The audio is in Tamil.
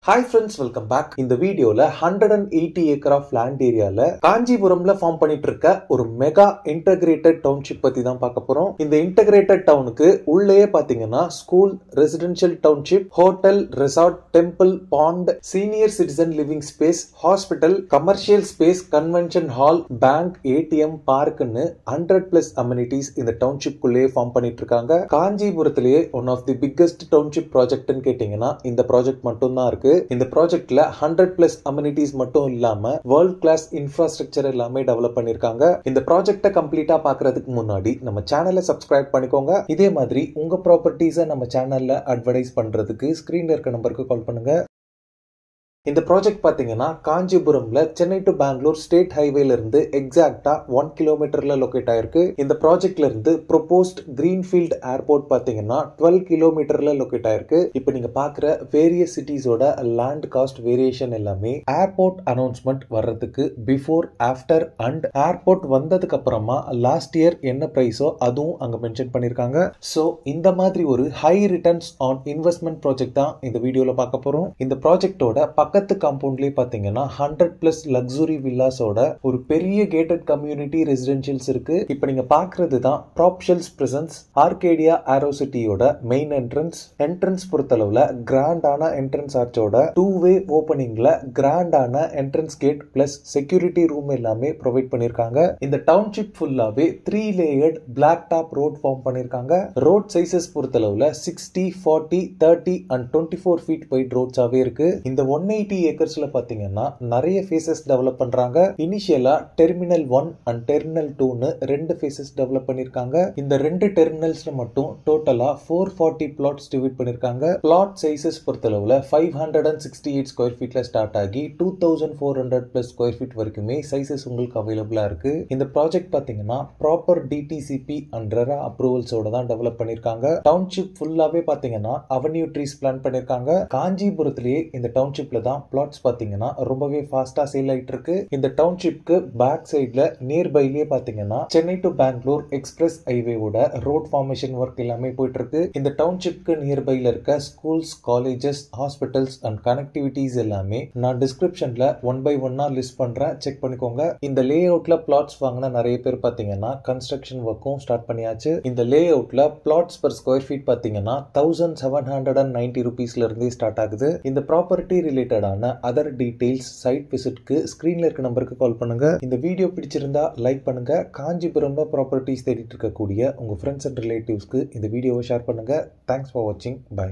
Hi friends, welcome back. இந்த வீடியோல 180 acre of land ஏரியால காஞ்சிபுரம்ல ஃபார்ம் பண்ணிட்டு இருக்க ஒரு மெகா இன்டகிரேட்டட் டவுன்ஷிப் பத்தி தான் பார்க்க போறோம். இந்த இன்டகிரேட்டட் டவுனுக்கு உள்ளேயே பாத்தீங்கன்னா school, residential township, hotel, resort, temple, pond, senior citizen living space, hospital, commercial space, convention hall, bank, ATM, பார்க்னு 100+ அமெனிட்டிஸ் இந்த டவுன்ஷிப் குள்ளேயே ஃபார்ம் பண்ணிட்டு இருக்காங்க. காஞ்சிபுரத்திலேயே one of the biggest township ப்ராஜெக்ட்னு கேட்டீங்கன்னா இந்த ப்ராஜெக்ட் மட்டும் தான் இருக்கு. இந்த ப்ராஜெக்ட்ல 100+ அமெனிட்டிஸ் மட்டும் இல்லாம வேர்ல்ட் கிளாஸ் இன்ஃப்ராஸ்ட்ரக்சர் எல்லாமே டெவலப் பண்ணிருக்காங்க. இந்த ப்ராஜெக்ட்டை கம்ப்ளீட்டா பாக்குறதுக்கு முன்னாடி நம்ம சேனலை சப்ஸ்கிரைப் பண்ணிக்கோங்க. இதே மாதிரி உங்க ப்ராப்பர்ட்டிஸை நம்ம சேனல்ல அட்வர்டைஸ் பண்றதுக்கு ஸ்கிரீன்ல இருக்க நம்பருக்கு கால் பண்ணுங்க. இந்த ப்ராஜெக்ட் பாத்தீங்கன்னா காஞ்சிபுரம்ல சென்னை டு பெங்களூர் ஸ்டேட் ஹைவேல இருந்து எக்ஸாக்டா 1 கிலோமீட்டர்ல லொகேட் ஆயிருக்கு. இந்த ப்ராஜெக்ட்ல இருந்து ப்ரோபோஸ்ட் கிரீன்ஃபீல்ட் ஏர்போர்ட் பாத்தீங்கன்னா 12 கிலோமீட்டர்ல லொகேட் ஆயிருக்கு. இப்போ நீங்க பாக்குற வேரியஸ் சிட்டிஸோட லேண்ட் காஸ்ட் வேரியேஷன் எல்லாமே ஏர்போர்ட் அனௌன்ஸ்மெண்ட் வர்றதுக்கு பிஃபோர், ஆஃப்டர் அண்ட் ஏர்போர்ட் வந்ததுக்கு அப்புறமா லாஸ்ட் இயர் என்ன பிரைஸோ அதுவும் அங்க மென்ஷன் பண்ணிருக்காங்க. சோ இந்த மாதிரி ஒரு high returns on investment project தான் இந்த வீடியோல பார்க்க போறோம். இந்த ப்ராஜெக்டோட பக்கத்து காம்பவுண்ட்லயே பாத்தீங்கன்னா 100+ லக்ஸுரி வில்லாஸோட ஒரு பெரிய கேட்டட் கம்யூனிட்டி ரெசிடென்ஷியல்ஸ் இருக்கு. இப்போ நீங்க பாக்குறது தான் ப்ராப்ஷல்ஸ் பிரசன்ஸ் ஆர்கேடியா ஏரோசிட்டியோட மெயின் என்ட்ரன்ஸ் பொறுத்தளவுல கிராண்டான என்ட்ரன்ஸ் ஆர்ச்சோட 2-வே ஓபனிங்ல கிராண்டான entrance gate plus security room எல்லாமே ப்ரொவைட் பண்ணிருக்காங்க. இந்த டவுன்ஷிப் ஃபுல்லாவே 3 layered black top road form பண்ணிருக்காங்க. ரோட் சைசஸ் பொறுத்தளவுல 60, 40, 30 and 24 ஃபீட் வைட் ரோட்ஸாவே இருக்கு. இந்த 180 ஏக்கர்ஸ்ல பாத்தீங்கன்னா நிறைய ஃபேசஸ் டெவலப் பண்றாங்க. இனிஷியலா டெர்மினல் 1 அண்ட் டெர்மினல் 2னு 2 ஃபேசஸ் டெவலப் பண்ணிருக்காங்க. இந்த 2 டெர்மினல்ஸ்ல மட்டும் டோட்டலா 440 பிளாட்ஸ் டிவைட் பண்ணிருக்காங்க. பிளாட் சைசஸ் பொறுத்தளவுல 568 ஸ்கொயர் ஃபீட்ல ஸ்டார்ட் ஆகி 2400+ ஸ்கொயர் ஃபீட் வரைக்குமே சைசஸ் உங்களுக்கு அவைலபிளா இருக்கு. இந்த ப்ராஜெக்ட் பாத்தீங்கன்னா ப்ராப்பர் டிடிசிபி அண்ட் ரெரா அப்ரூவல்ஸோட தான் டெவலப் பண்ணிருக்காங்க. டவுன்ஷிப் ஃபுல்லாவே பாத்தீங்கன்னா அவென்யூ ட்ரீஸ் பிளான் பண்ணிருக்காங்க. காஞ்சிபுரத்திலேயே இந்த டவுன்ஷிப்ல தான் பிளாட்ஸ் பாத்தீங்கன்னா ரொம்பவே ஃபாஸ்டா சேல் ஆயிட்டு இருக்கு. இந்த டவுன்ஷிப்க்கு பேக் சைடுல நியர்பைலயே பாத்தீங்கன்னா சென்னை டு பெங்களூர் எக்ஸ்பிரஸ் ஹைவேவோட ரோட் ஃபார்மேஷன் ஒர்க் எல்லாமே போயிட்டு இருக்கு. இந்த டவுன்ஷிப்க்கு நியர்பைல இருக்க schools, colleges, hospitals and connectivities எல்லாமே நான் டிஸ்கிரிப்ஷன்ல 1 by 1 லிஸ்ட் பண்றேன், செக் பண்ணிக்கோங்க. இந்த லே அவுட்ல பிளாட்ஸ் வாங்கின நிறைய பேர் பாத்தீங்கன்னா கன்ஸ்ட்ரக்ஷன் ஒர்க்கும் ஸ்டார்ட் பண்ணியாச்சு. இந்த லே அவுட்ல பிளாட்ஸ் பர் ஸ்கொயர் ஃபீட் பாத்தீங்கன்னா 1790 ரூபீஸ்ல இருந்தே ஸ்டார்ட் ஆகுது. இந்த ப்ராப்பர்ட்டி ரிலேட்டடான அதர் டீடைல்ஸ் சைட் விசிட்க்கு ஸ்கிரீன்ல இருக்க நம்பருக்கு கால் பண்ணுங்க. இந்த வீடியோ பிடிச்சிருந்தா லைக் பண்ணுங்க. காஞ்சிபுரம்ல ப்ராப்பர்ட்டிஸ் தேடிட்டு இருக்கக்கூடிய உங்க ஃப்ரெண்ட்ஸ் அண்ட் ரிலேட்டிவ்ஸ்க்கு இந்த வீடியோவை ஷேர் பண்ணுங்க. தேங்க்ஸ் ஃபார் வாட்சிங். பை.